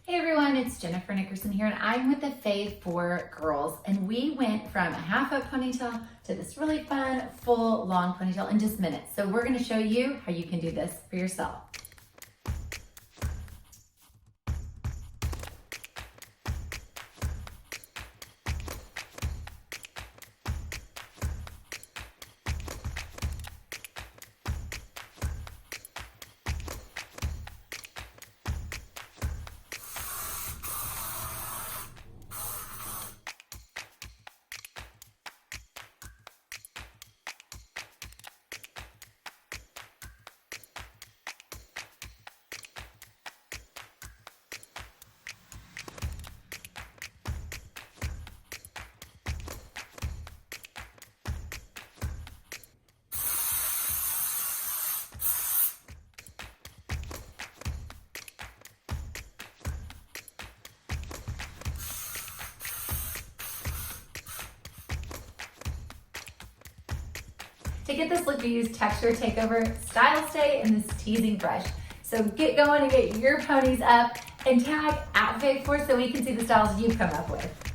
Hey everyone, it's Jennifer Nickerson here, and I'm with the Fave for Girls, and we went from a half-up ponytail to this really fun, full, long ponytail in just minutes. So we're going to show you how you can do this for yourself. To get this look, we use Texture Takeover, Style Stay, and this teasing brush. So get going and get your ponies up and tag @fave4 so we can see the styles you've come up with.